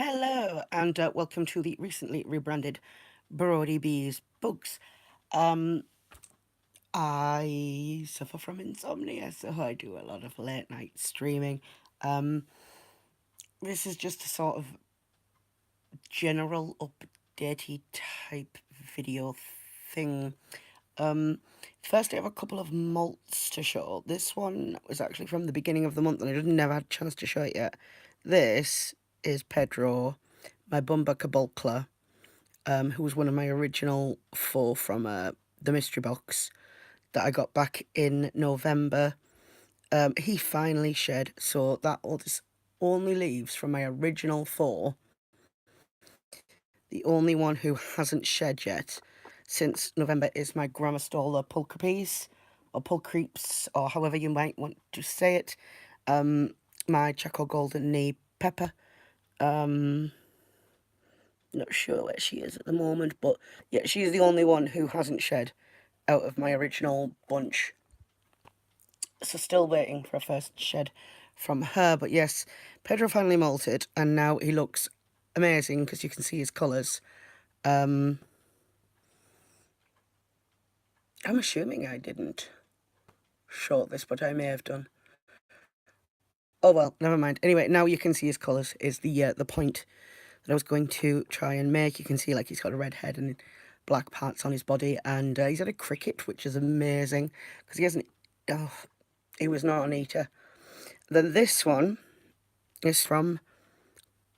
Hello, and welcome to the recently rebranded Brody Bees Bugs. Um, I suffer from insomnia, so I do a lot of late night streaming. Um, this is just a sort of general updatey type video thing. First, I have a couple of malts to show. This one was actually from the beginning of the month, and I didn't never had a chance to show it yet. This is Pedro, my Bumba Cabocla, who was one of my original four from the mystery box that I got back in November. He finally shed, so that this only leaves from my original four the only one who hasn't shed yet since November is my Grammastola pulchripes, or pulchripes, or however you might want to say it. My Chaco Golden Knee Pepper. Not sure where she is at the moment, but yeah, she's the only one who hasn't shed out of my original bunch. So still waiting for a first shed from her. But yes, Pedro finally molted, and now he looks amazing because you can see his colours. I'm assuming I didn't short this, but I may have done. Oh well, never mind. Anyway, now you can see his colours is the point that I was going to try and make. You can see like he's got a red head and black parts on his body, and he's had a cricket, which is amazing because he hasn't. Oh, he was not an eater. Then this one is from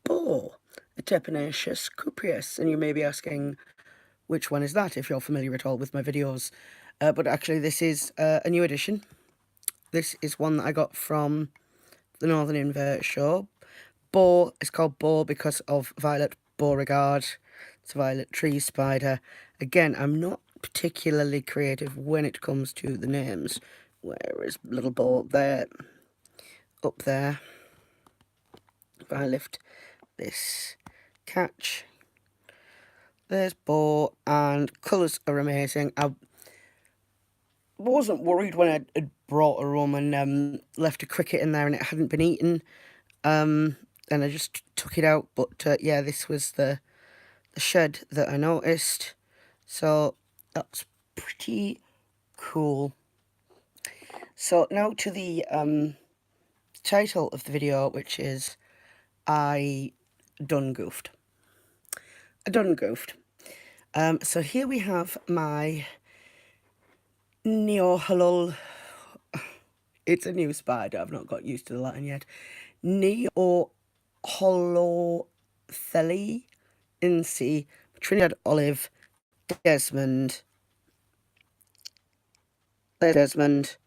Bo, the Tepanaceous cupreus, and you may be asking which one is that if you're familiar at all with my videos. But actually, this is a new edition. This is one that I got from the Northern Invert Show. Bo is called Bo because of Violet Beauregard. It's a violet tree spider. Again, I'm not particularly creative when it comes to the names. Where is little Bo? There. Up there. If I lift this catch, there's Bo, and colours are amazing. I wasn't worried when I had brought her home and left a cricket in there and it hadn't been eaten. And I just took it out, but yeah, this was the shed that I noticed, so that's pretty cool. So now to the title of the video, which is I done goofed. I done goofed. So here we have my Neoholol. It's a new spider, I've not got used to the Latin yet. Neoholotheli Incy, Trinidad Olive, Desmond. There's Desmond.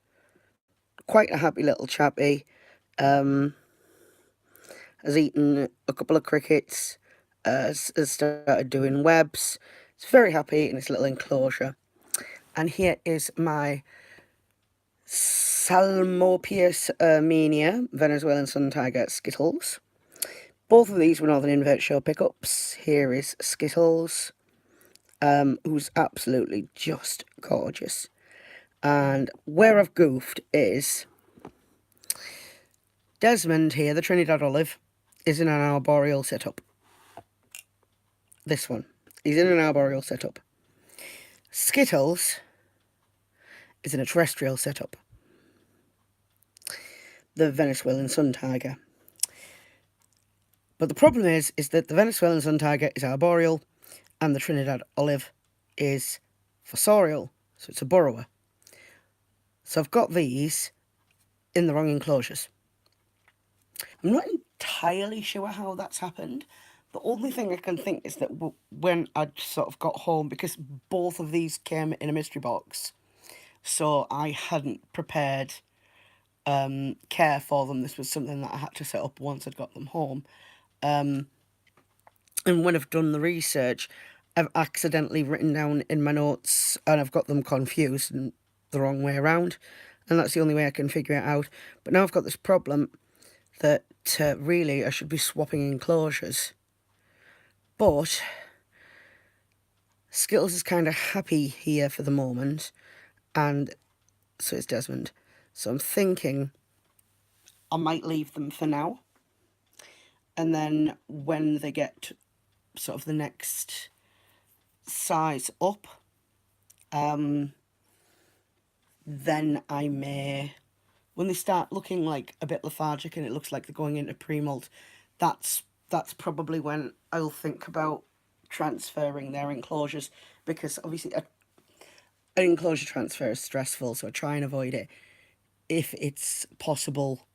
Quite a happy little chappy. Has eaten a couple of crickets. Has started doing webs. It's very happy in its little enclosure. And here is my Salmopius Armenia Venezuelan sun tiger Skittles. Both of these were Northern Invert Show pickups. Here is Skittles, who's absolutely just gorgeous. And where I've goofed is Desmond here, the Trinidad Olive, is in an arboreal setup. This one. He's in an arboreal setup. Skittles is in a terrestrial setup. The Venezuelan sun tiger. But the problem is that the Venezuelan sun tiger is arboreal and the Trinidad Olive is fossorial, so it's a burrower. So I've got these in the wrong enclosures. I'm not entirely sure how that's happened. The only thing I can think is that when I sort of got home, because both of these came in a mystery box, so I hadn't prepared care for them. This was something that I had to set up once I'd got them home. And when I've done the research, I've accidentally written down in my notes and I've got them confused and the wrong way around. And that's the only way I can figure it out. But now I've got this problem that really I should be swapping enclosures. But Skittles is kind of happy here for the moment, and so is Desmond. So I'm thinking I might leave them for now. And then when they get sort of the next size up, then I may, when they start looking like a bit lethargic and it looks like they're going into pre-molt, that's probably when I'll think about transferring their enclosures, because obviously an enclosure transfer is stressful, so I try and avoid it if it's possible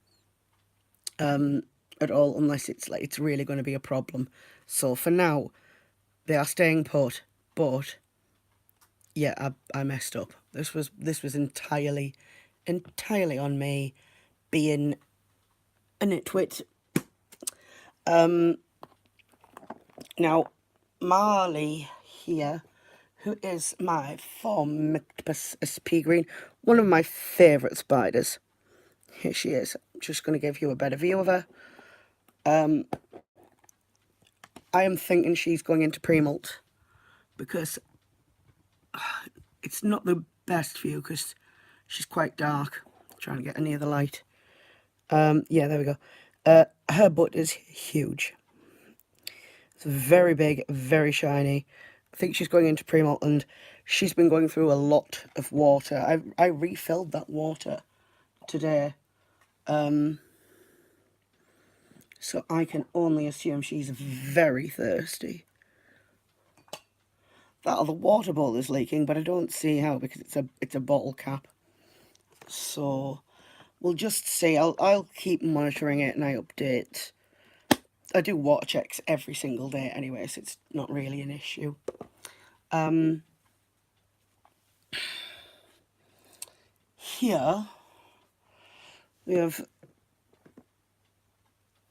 at all, unless it's really going to be a problem. So for now, they are staying put, but yeah, I messed up. This was entirely on me, being a nitwit. Now, Marley here, who is my Formictopus SP Green, one of my favourite spiders. Here she is. I'm just going to give you a better view of her. I am thinking she's going into pre-molt, because it's not the best view because she's quite dark. Trying to get her near the light. Yeah, there we go. Her butt is huge. It's very big, very shiny. I think she's going into pre-molt, and she's been going through a lot of water. I refilled that water today. So I can only assume she's very thirsty. That other water bowl is leaking, but I don't see how, because it's a bottle cap. So we'll just see. I'll keep monitoring it, and I update. I do water checks every single day anyway, so it's not really an issue. Here we have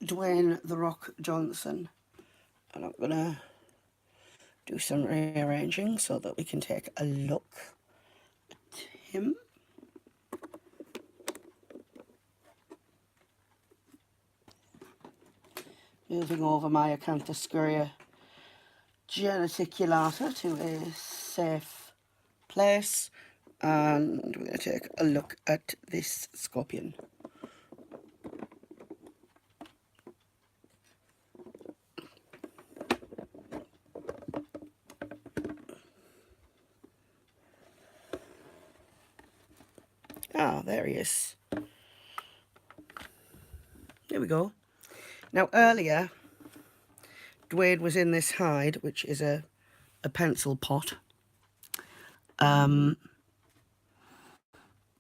Dwayne "The Rock" Johnson, and I'm gonna do some rearranging so that we can take a look at him. Moving over my Acanthoscurria geneticulata to a safe place, and we're going to take a look at this scorpion. Ah, there he is. There we go. Now, earlier, Dwayne was in this hide, which is a pencil pot.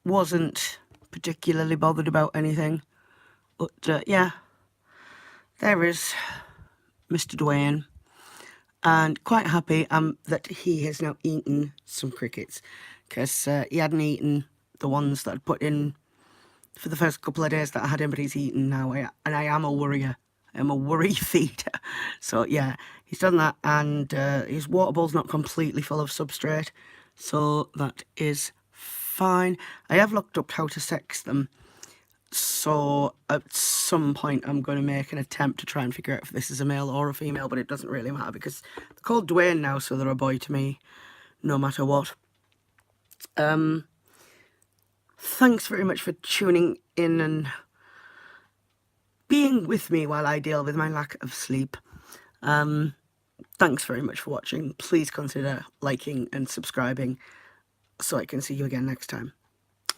Wasn't particularly bothered about anything. But, yeah, there is Mr. Dwayne. And quite happy that he has now eaten some crickets, because he hadn't eaten the ones that I'd put in for the first couple of days that I had him, but he's eaten now, and I am a worrier. I'm a worry feeder. So yeah, he's done that, and his water bowl's not completely full of substrate, so that is fine. I have looked up how to sex them, so at some point I'm going to make an attempt to try and figure out if this is a male or a female, but it doesn't really matter because they're called Dwayne now, so they're a boy to me, no matter what. Thanks very much for tuning in and being with me while I deal with my lack of sleep. Thanks very much for watching. Please consider liking and subscribing so I can see you again next time.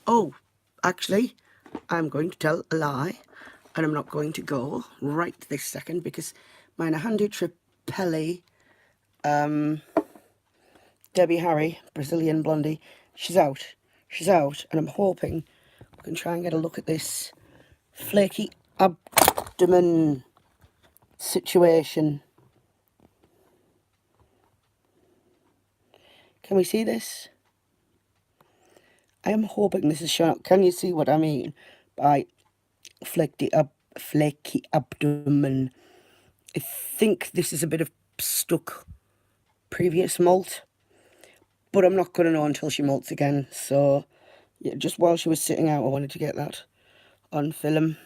Oh, actually, I'm going to tell a lie, and I'm not going to go right this second, because my Nahandu Tripelli, Debbie Harry, Brazilian Blondie, she's out, and I'm hoping we can try and get a look at this flaky abdomen situation. Can we see this? I am hoping this is showing up. Can you see what I mean by flaky abdomen? I think this is a bit of stuck previous molt, but I'm not going to know until she molts again. So yeah, just while she was sitting out, I wanted to get that on film.